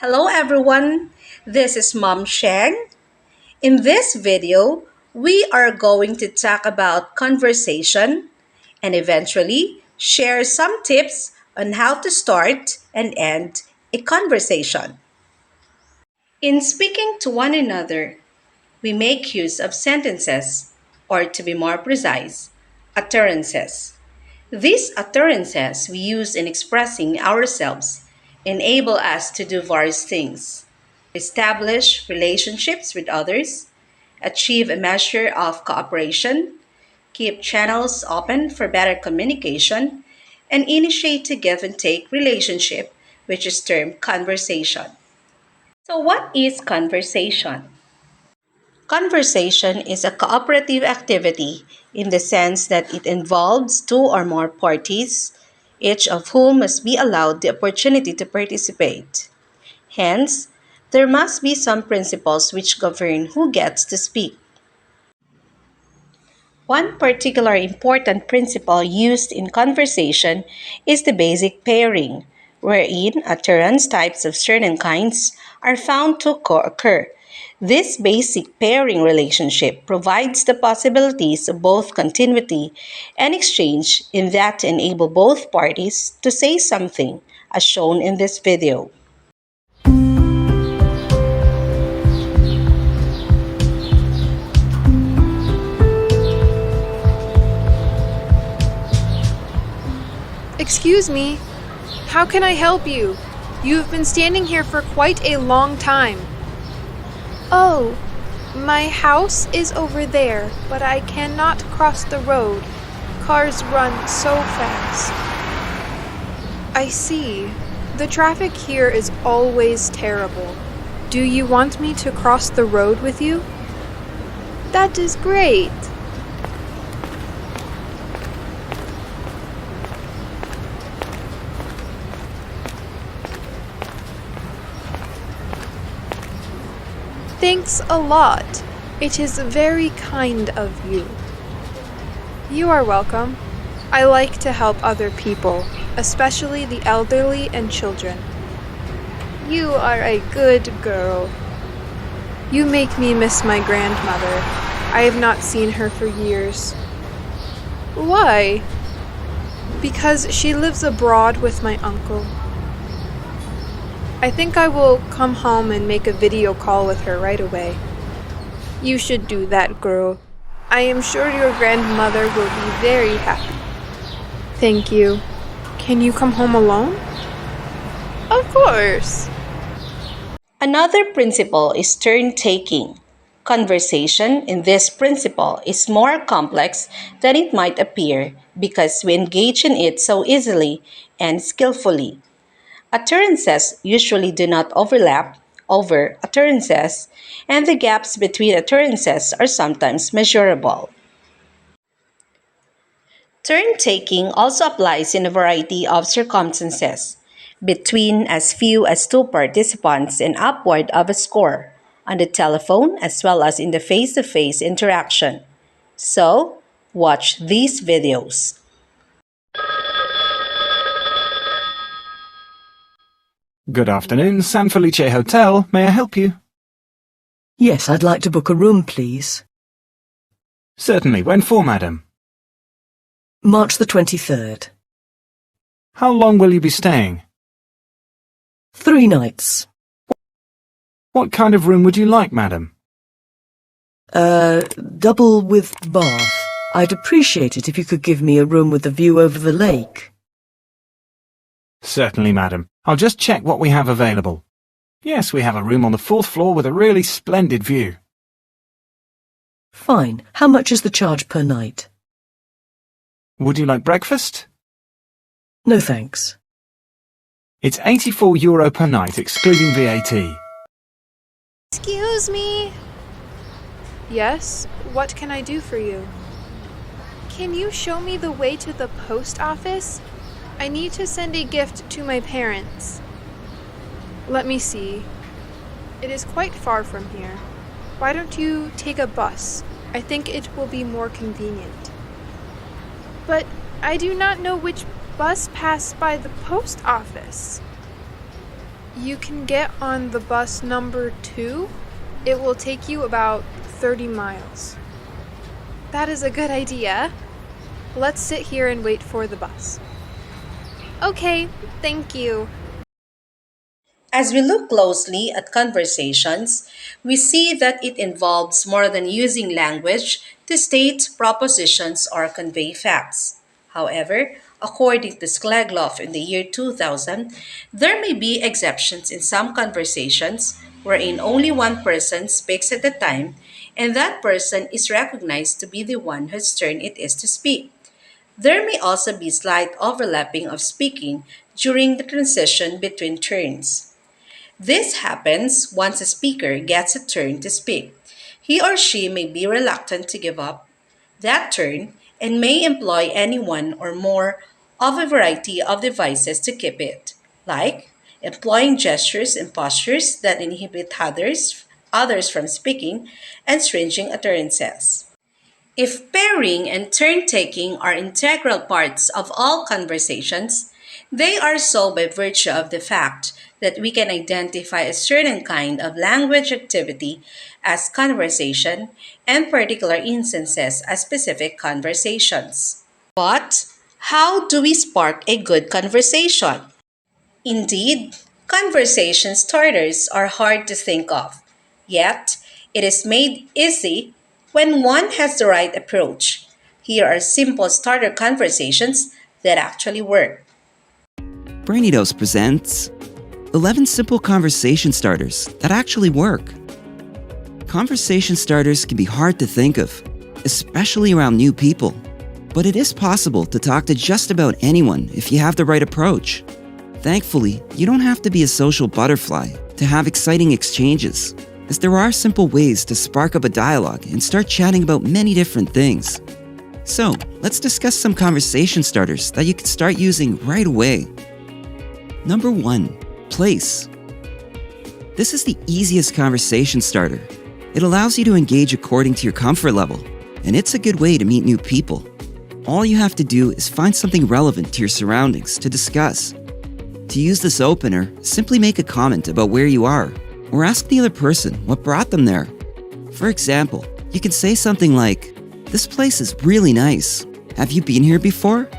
Hello everyone, this is Mom Sheng. In this video, we are going to talk about conversation and eventually share some tips on how to start and end a conversation. In speaking to one another, we make use of sentences, or to be more precise, utterances. These utterances we use in expressing ourselves enable us to do various things: establish relationships with others, achieve a measure of cooperation, keep channels open for better communication, and initiate a give and take relationship, which is termed conversation. So, what is conversation? Conversation is a cooperative activity in the sense that it involves two or more parties, each of whom must be allowed the opportunity to participate. Hence, there must be some principles which govern who gets to speak. One particular important principle used in conversation is the basic pairing, wherein utterance types of certain kinds are found to co-occur. This basic pairing relationship provides the possibilities of both continuity and exchange in that enable both parties to say something, as shown in this video. Excuse me, how can I help you? You have been standing here for quite a long time. Oh, my house is over there, but I cannot cross the road. Cars run so fast. I see. The traffic here is always terrible. Do you want me to cross the road with you? That is great. Thanks a lot. It is very kind of you. You are welcome. I like to help other people, especially the elderly and children. You are a good girl. You make me miss my grandmother. I have not seen her for years. Why? Because she lives abroad with my uncle. I think I will come home and make a video call with her right away. You should do that, girl. I am sure your grandmother will be very happy. Thank you. Can you come home alone? Of course. Another principle is turn taking. Conversation in this principle is more complex than it might appear because we engage in it so easily and skillfully. Utterances usually do not overlap over utterances, and the gaps between utterances are sometimes measurable. Turn taking also applies in a variety of circumstances, between as few as two participants and upward of a score, on the telephone as well as in the face to face interaction. So, watch these videos. Good afternoon, San Felice Hotel. May I help you? Yes, I'd like to book a room, please. Certainly. When for, madam? March the 23rd. How long will you be staying? 3 nights. What kind of room would you like, madam? Double with bath. I'd appreciate it if you could give me a room with a view over the lake. Certainly, madam. I'll just check what we have available. Yes, we have a room on the 4th floor with a really splendid view. Fine. How much is the charge per night? Would you like breakfast? No, thanks. It's €84 per night, excluding VAT. Excuse me. Yes, what can I do for you? Can you show me the way to the post office? I need to send a gift to my parents. Let me see. It is quite far from here. Why don't you take a bus? I think it will be more convenient. But I do not know which bus passed by the post office. You can get on the bus number 2. It will take you about 30 miles. That is a good idea. Let's sit here and wait for the bus. Okay, thank you. As we look closely at conversations, we see that it involves more than using language to state propositions or convey facts. However, according to Sklegloff in the year 2000, there may be exceptions in some conversations wherein only one person speaks at a time and that person is recognized to be the one whose turn it is to speak. There may also be slight overlapping of speaking during the transition between turns. This happens once a speaker gets a turn to speak. He or she may be reluctant to give up that turn and may employ any one or more of a variety of devices to keep it, like employing gestures and postures that inhibit others from speaking and stringing utterances. If pairing and turn taking are integral parts of all conversations, they are so by virtue of the fact that we can identify a certain kind of language activity as conversation and particular instances as specific conversations. But how do we spark a good conversation? Indeed, conversation starters are hard to think of, yet, it is made easy when one has the right approach. Here are simple starter conversations that actually work. Brainidos presents 11 simple conversation starters that actually work. Conversation starters can be hard to think of, especially around new people, but it is possible to talk to just about anyone if you have the right approach. Thankfully, you don't have to be a social butterfly to have exciting exchanges, as there are simple ways to spark up a dialogue and start chatting about many different things. So, let's discuss some conversation starters that you can start using right away. Number 1. Place. This is the easiest conversation starter. It allows you to engage according to your comfort level, and it's a good way to meet new people. All you have to do is find something relevant to your surroundings to discuss. To use this opener, simply make a comment about where you are, or ask the other person what brought them there. For example, you can say something like, "This place is really nice. Have you been here before?"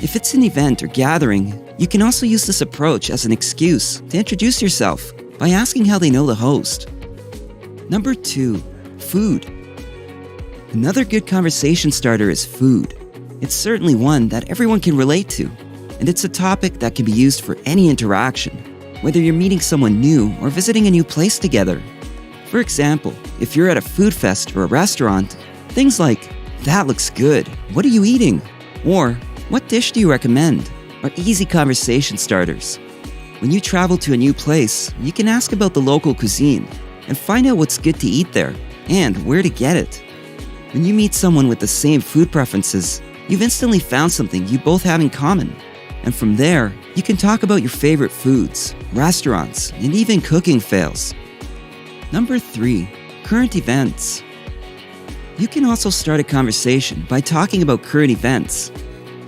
If it's an event or gathering, you can also use this approach as an excuse to introduce yourself by asking how they know the host. Number 2. Food. Another good conversation starter is food. It's certainly one that everyone can relate to, and it's a topic that can be used for any interaction, whether you're meeting someone new or visiting a new place together. For example, if you're at a food fest or a restaurant, things like, "That looks good. What are you eating?" Or, "What dish do you recommend?" are easy conversation starters. When you travel to a new place, you can ask about the local cuisine and find out what's good to eat there and where to get it. When you meet someone with the same food preferences, you've instantly found something you both have in common. And from there, you can talk about your favorite foods, restaurants, and even cooking fails. Number 3. Current events. You can also start a conversation by talking about current events.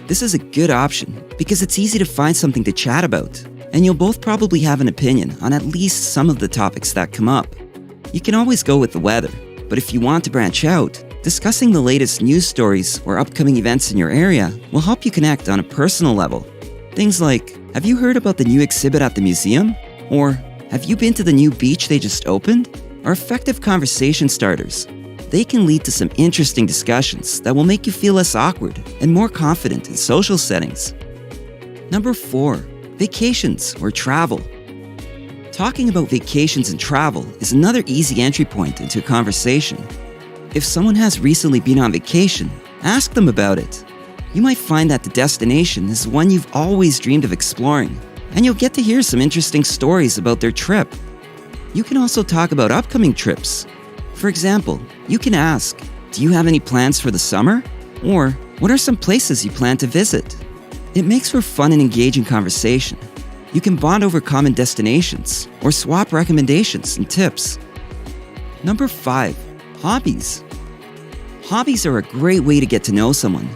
This is a good option because it's easy to find something to chat about, and you'll both probably have an opinion on at least some of the topics that come up. You can always go with the weather, but if you want to branch out, discussing the latest news stories or upcoming events in your area will help you connect on a personal level. Things like, "Have you heard about the new exhibit at the museum?" Or, "Have you been to the new beach they just opened?" are effective conversation starters. They can lead to some interesting discussions that will make you feel less awkward and more confident in social settings. Number 4. Vacations or travel. Talking about vacations and travel is another easy entry point into a conversation. If someone has recently been on vacation, ask them about it. You might find that the destination is one you've always dreamed of exploring, and you'll get to hear some interesting stories about their trip. You can also talk about upcoming trips. For example, you can ask, "Do you have any plans for the summer?" Or, "What are some places you plan to visit?" It makes for fun and engaging conversation. You can bond over common destinations or swap recommendations and tips. Number 5. Hobbies. Hobbies are a great way to get to know someone.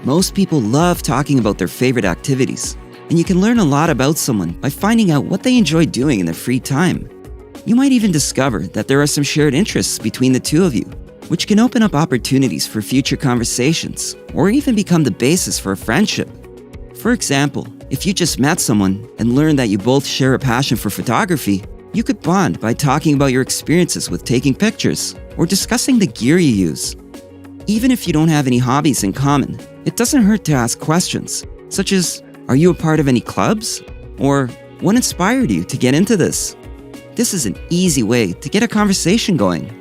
Most people love talking about their favorite activities, and you can learn a lot about someone by finding out what they enjoy doing in their free time. You might even discover that there are some shared interests between the two of you, which can open up opportunities for future conversations or even become the basis for a friendship. For example, if you just met someone and learned that you both share a passion for photography, you could bond by talking about your experiences with taking pictures or discussing the gear you use. Even if you don't have any hobbies in common, it doesn't hurt to ask questions, such as, are you a part of any clubs? Or, what inspired you to get into this? This is an easy way to get a conversation going.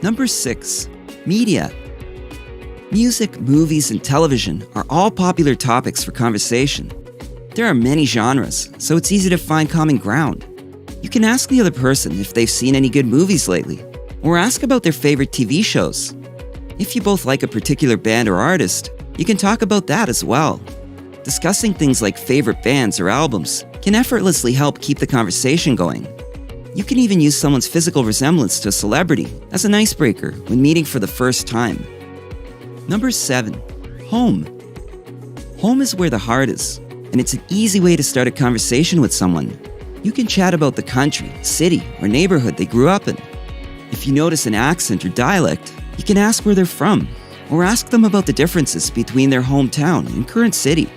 Number 6. Media. Music, movies, and television are all popular topics for conversation. There are many genres, so it's easy to find common ground. You can ask the other person if they've seen any good movies lately, or ask about their favorite TV shows. If you both like a particular band or artist, you can talk about that as well. Discussing things like favorite bands or albums can effortlessly help keep the conversation going. You can even use someone's physical resemblance to a celebrity as an icebreaker when meeting for the first time. Number 7. Home. Home is where the heart is, and it's an easy way to start a conversation with someone. You can chat about the country, city, or neighborhood they grew up in. If you notice an accent or dialect, you can ask where they're from, or ask them about the differences between their hometown and current city.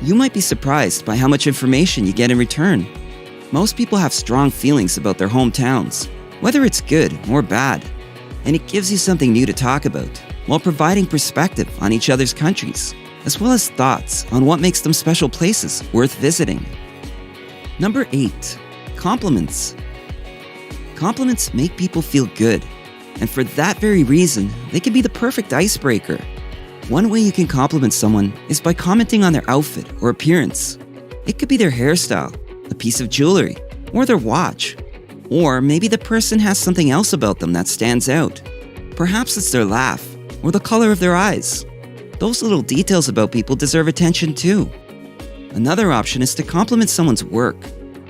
You might be surprised by how much information you get in return. Most people have strong feelings about their hometowns, whether it's good or bad, and it gives you something new to talk about, while providing perspective on each other's countries, as well as thoughts on what makes them special places worth visiting. Number 8. Compliments. Compliments make people feel good, and for that very reason, they can be the perfect icebreaker. One way you can compliment someone is by commenting on their outfit or appearance. It could be their hairstyle, a piece of jewelry, or their watch. Or maybe the person has something else about them that stands out. Perhaps it's their laugh, or the color of their eyes. Those little details about people deserve attention too. Another option is to compliment someone's work.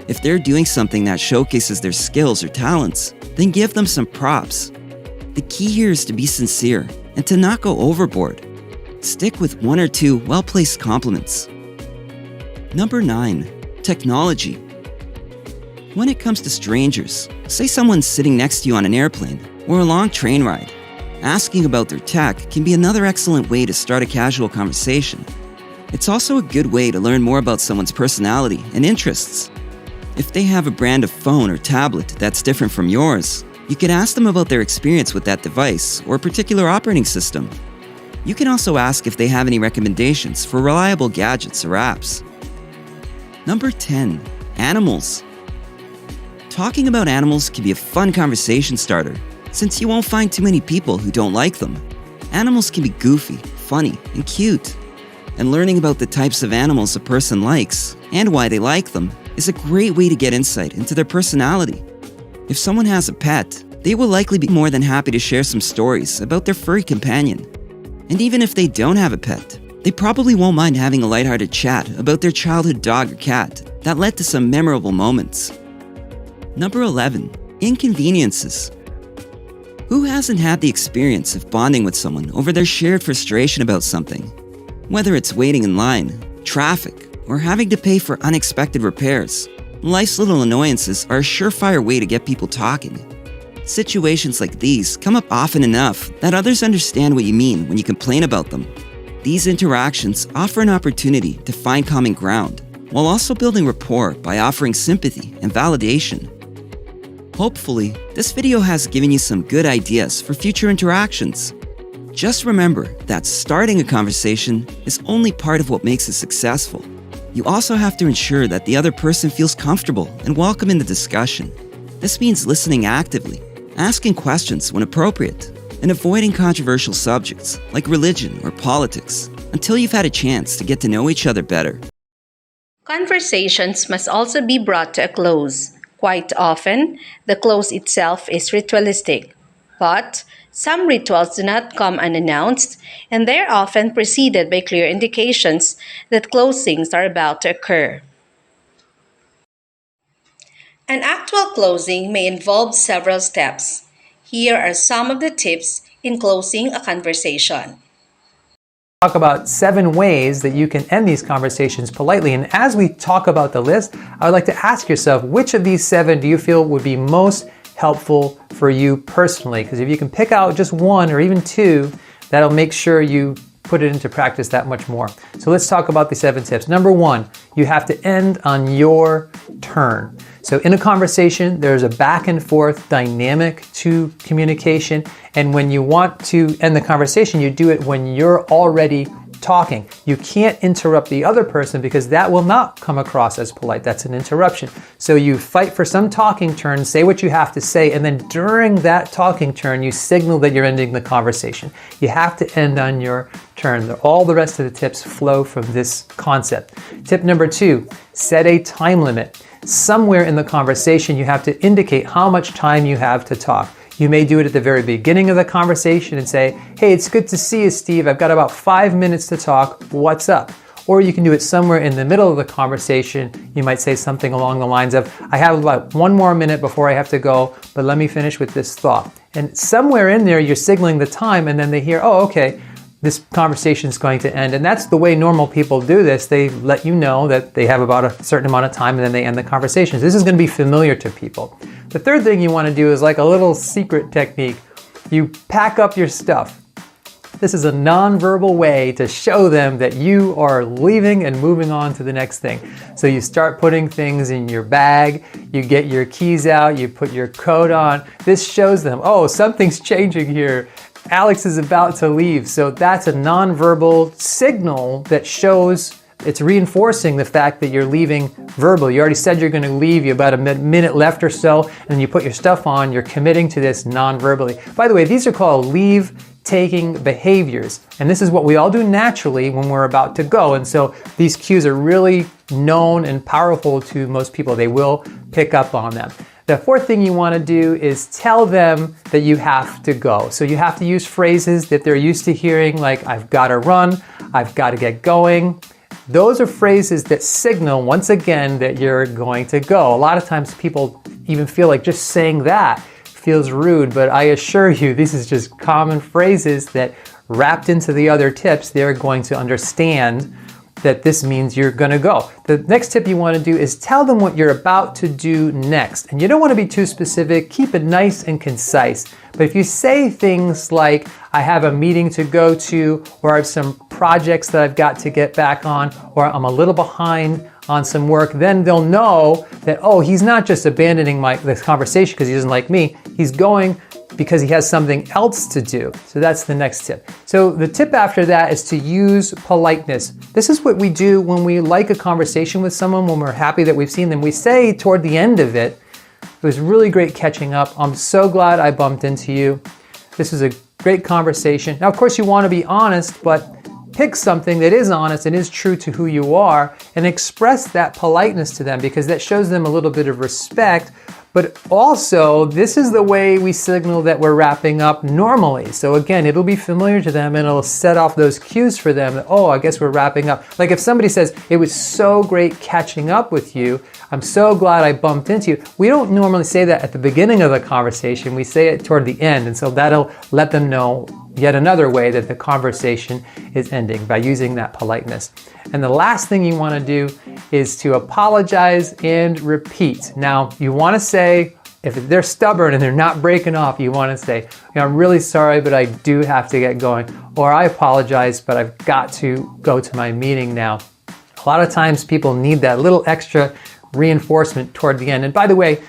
If they're doing something that showcases their skills or talents, then give them some props. The key here is to be sincere and to not go overboard. Stick with 1 or 2 well-placed compliments. Number 9. Technology. When it comes to strangers, say someone's sitting next to you on an airplane or a long train ride, asking about their tech can be another excellent way to start a casual conversation. It's also a good way to learn more about someone's personality and interests. If they have a brand of phone or tablet that's different from yours, you can ask them about their experience with that device or a particular operating system. You can also ask if they have any recommendations for reliable gadgets or apps. Number 10. Animals. Talking about animals can be a fun conversation starter, since you won't find too many people who don't like them. Animals can be goofy, funny, and cute. And learning about the types of animals a person likes, and why they like them, is a great way to get insight into their personality. If someone has a pet, they will likely be more than happy to share some stories about their furry companion. And even if they don't have a pet, they probably won't mind having a lighthearted chat about their childhood dog or cat that led to some memorable moments. Number 11. Inconveniences. Who hasn't had the experience of bonding with someone over their shared frustration about something? Whether it's waiting in line, traffic, or having to pay for unexpected repairs, life's little annoyances are a surefire way to get people talking. Situations like these come up often enough that others understand what you mean when you complain about them. These interactions offer an opportunity to find common ground, while also building rapport by offering sympathy and validation. Hopefully, this video has given you some good ideas for future interactions. Just remember that starting a conversation is only part of what makes it successful. You also have to ensure that the other person feels comfortable and welcome in the discussion. This means listening actively, asking questions when appropriate, and avoiding controversial subjects like religion or politics until you've had a chance to get to know each other better. Conversations must also be brought to a close. Quite often, the close itself is ritualistic, but some rituals do not come unannounced, and they are often preceded by clear indications that closings are about to occur. An actual closing may involve several steps. Here are some of the tips in closing a conversation. talk about 7 ways that you can end these conversations politely. And as we talk about the list, I would like to ask yourself, which of these 7 do you feel would be most helpful for you personally? Because if you can pick out just 1 or even 2, that'll make sure you put it into practice that much more. So let's talk about the 7 tips. Number 1, you have to end on your turn. So in a conversation, there's a back and forth dynamic to communication. And when you want to end the conversation, you do it when you're already talking. You can't interrupt the other person because that will not come across as polite. That's an interruption. So you fight for some talking turn, say what you have to say, and then during that talking turn, you signal that you're ending the conversation. You have to end on your turn. All the rest of the tips flow from this concept. Tip number 2, set a time limit. Somewhere in the conversation, you have to indicate how much time you have to talk. You may do it at the very beginning of the conversation and say, hey, it's good to see you, Steve. I've got about 5 minutes to talk. What's up? Or you can do it somewhere in the middle of the conversation. You might say something along the lines of, I have about 1 more minute before I have to go, but let me finish with this thought. And somewhere in there, you're signaling the time, and then they hear, oh, okay, this conversation is going to end. And that's the way normal people do this. They let you know that they have about a certain amount of time, and then they end the conversations. This is going to be familiar to people. The third thing you want to do is like a little secret technique. You pack up your stuff. This is a nonverbal way to show them that you are leaving and moving on to the next thing. So you start putting things in your bag, you get your keys out, you put your coat on. This shows them, oh, something's changing here. Alex is about to leave. So that's a nonverbal signal that shows, it's reinforcing the fact that you're leaving verbally. You already said you're going to leave, you have about a minute left or so, and you put your stuff on, you're committing to this non-verbally. By the way, these are called leave-taking behaviors. And this is what we all do naturally when we're about to go. And so these cues are really known and powerful to most people. They will pick up on them. The fourth thing you want to do is tell them that you have to go. So you have to use phrases that they're used to hearing, like, I've got to run, I've got to get going. Those are phrases that signal, once again, that you're going to go. A lot of times people even feel like just saying that feels rude, but I assure you, this is just common phrases that wrapped into the other tips, they're going to understand that this means you're going to go. The next tip you want to do is tell them what you're about to do next. And you don't want to be too specific. Keep it nice and concise. But if you say things like, I have a meeting to go to, or I have some projects that I've got to get back on, or I'm a little behind on some work, then they'll know that, oh, he's not just abandoning this conversation because he doesn't like me. He's going because he has something else to do. So that's the next tip. So the tip after that is to use politeness. This is what we do when we like a conversation with someone, when we're happy that we've seen them. We say toward the end of it, it was really great catching up. I'm so glad I bumped into you. This was a great conversation. Now, of course, you want to be honest, but pick something that is honest and is true to who you are and express that politeness to them, because that shows them a little bit of respect. But also, this is the way we signal that we're wrapping up normally. So again, it'll be familiar to them and it'll set off those cues for them that, oh, I guess we're wrapping up. Like if somebody says, it was so great catching up with you, I'm so glad I bumped into you. We don't normally say that at the beginning of the conversation. We say it toward the end. And so that'll let them know yet another way that the conversation is ending, by using that politeness. And the last thing you want to do is to apologize and repeat. Now, you want to say, if they're stubborn and they're not breaking off, you want to say, I'm really sorry, but I do have to get going. Or I apologize, but I've got to go to my meeting now. A lot of times people need that little extra reinforcement toward the end. And by the way,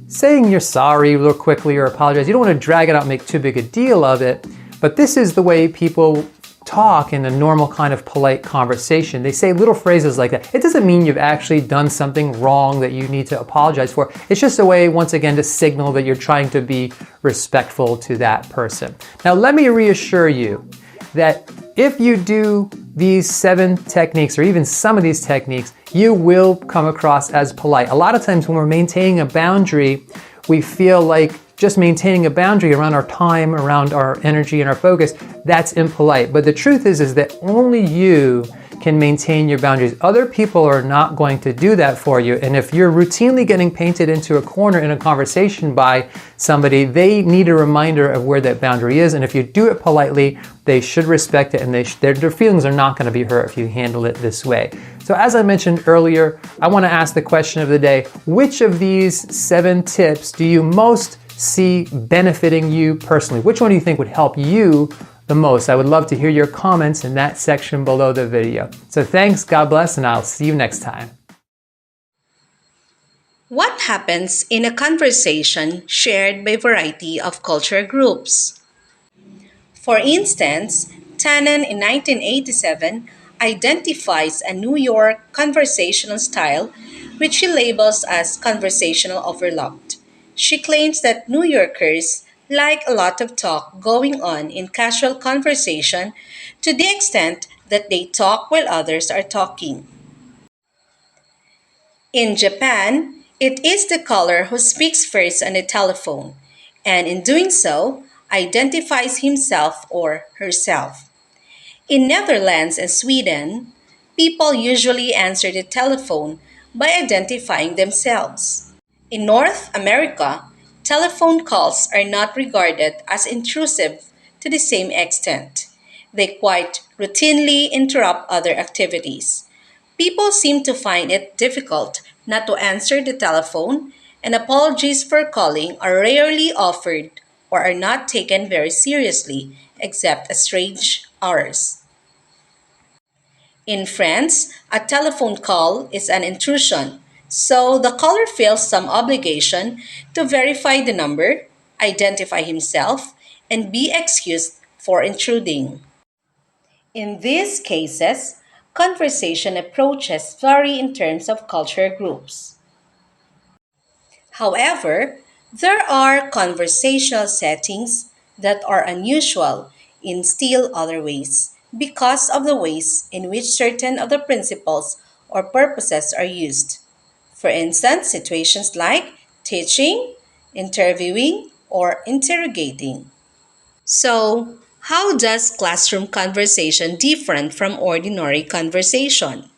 saying you're sorry real quickly or apologize, you don't want to drag it out and make too big a deal of it. But this is the way people talk in a normal kind of polite conversation. They say little phrases like that. It doesn't mean you've actually done something wrong that you need to apologize for. It's just a way, once again, to signal that you're trying to be respectful to that person. Now, let me reassure you that if you do these 7 techniques, or even some of these techniques, you will come across as polite. A lot of times when we're maintaining a boundary, we feel like just maintaining a boundary around our time, around our energy and our focus, that's impolite. But the truth is that only you can maintain your boundaries. Other people are not going to do that for you. And if you're routinely getting painted into a corner in a conversation by somebody, they need a reminder of where that boundary is. And if you do it politely, they should respect it, and their feelings are not going to be hurt if you handle it this way. So as I mentioned earlier, I want to ask the question of the day: which of these 7 tips do you most see benefiting you personally? Which one do you think would help you the most? I would love to hear your comments in that section below the video. So thanks, God bless, and I'll see you next time. What happens in a conversation shared by a variety of culture groups? For instance, Tannen in 1987 identifies a New York conversational style which she labels as conversational overload. She claims that New Yorkers like a lot of talk going on in casual conversation to the extent that they talk while others are talking. In Japan, it is the caller who speaks first on the telephone, and in doing so, identifies himself or herself. In Netherlands and Sweden, people usually answer the telephone by identifying themselves. In North America, telephone calls are not regarded as intrusive to the same extent. They quite routinely interrupt other activities. People seem to find it difficult not to answer the telephone, and apologies for calling are rarely offered or are not taken very seriously, except at strange hours. In France, a telephone call is an intrusion, so the caller feels some obligation to verify the number, identify himself, and be excused for intruding. In these cases, conversation approaches vary in terms of culture groups. However, there are conversational settings that are unusual in still other ways because of the ways in which certain of the principles or purposes are used. For instance, situations like teaching, interviewing, or interrogating. So, how does classroom conversation different from ordinary conversation?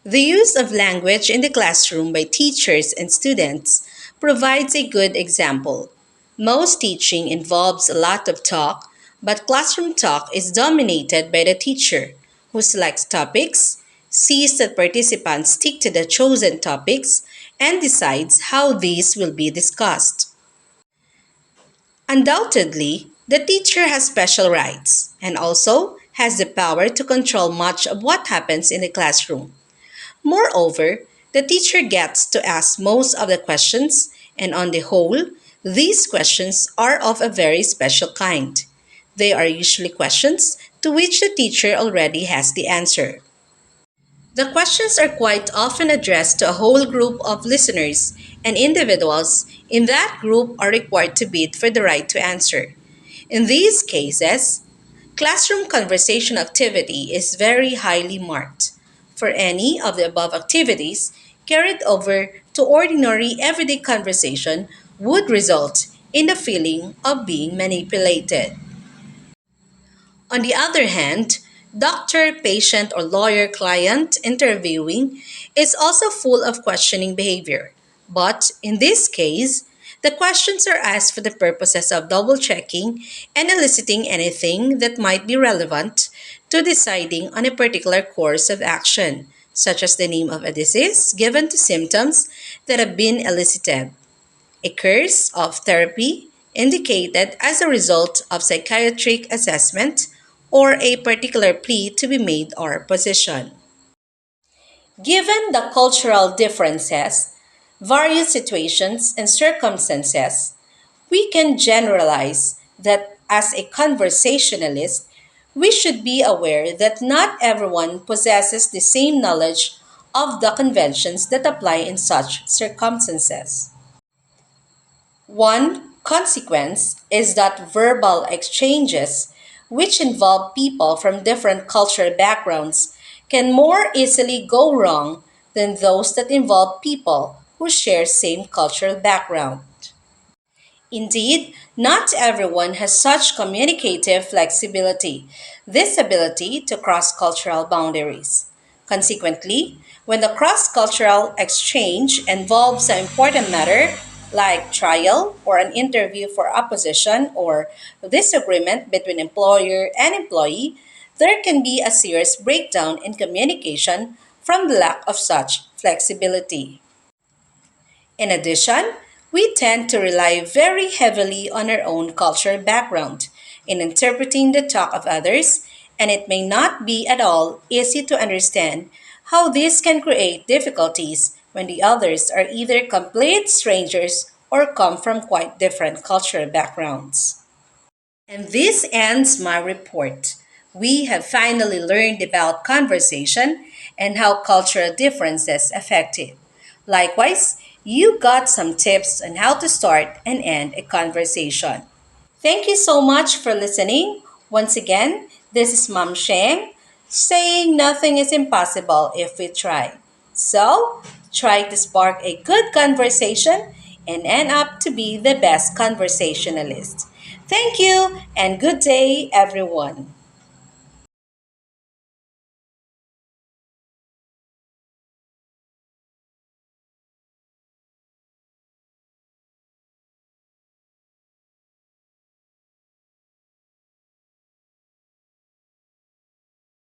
The use of language in the classroom by teachers and students provides a good example. Most teaching involves a lot of talk, but classroom talk is dominated by the teacher, who selects topics, sees that participants stick to the chosen topics, and decides how these will be discussed. Undoubtedly, the teacher has special rights and also has the power to control much of what happens in the classroom. Moreover, the teacher gets to ask most of the questions, and on the whole, these questions are of a very special kind. They are usually questions to which the teacher already has the answer. The questions are quite often addressed to a whole group of listeners, and individuals in that group are required to bid for the right to answer. In these cases, classroom conversation activity is very highly marked. For any of the above activities carried over to ordinary everyday conversation would result in the feeling of being manipulated. On the other hand, doctor, patient, or lawyer client interviewing is also full of questioning behavior. But in this case, the questions are asked for the purposes of double checking and eliciting anything that might be relevant to deciding on a particular course of action, such as the name of a disease given to symptoms that have been elicited, a course of therapy indicated as a result of psychiatric assessment, or a particular plea to be made or position. Given the cultural differences, various situations, and circumstances, we can generalize that as a conversationalist, we should be aware that not everyone possesses the same knowledge of the conventions that apply in such circumstances. One consequence is that verbal exchanges, which involve people from different cultural backgrounds, can more easily go wrong than those that involve people who share same cultural background. Indeed, not everyone has such communicative flexibility, this ability to cross cultural boundaries. Consequently, when the cross cultural exchange involves an important matter like trial or an interview for opposition or disagreement between employer and employee, there can be a serious breakdown in communication from the lack of such flexibility. In addition, we tend to rely very heavily on our own cultural background in interpreting the talk of others, and it may not be at all easy to understand how this can create difficulties when the others are either complete strangers or come from quite different cultural backgrounds. And this ends my report. We have finally learned about conversation and how cultural differences affect it. Likewise, you got some tips on how to start and end a conversation. Thank you so much for listening. Once again, this is Mom Sheng saying nothing is impossible if we try. So, try to spark a good conversation and end up to be the best conversationalist. Thank you and good day, everyone.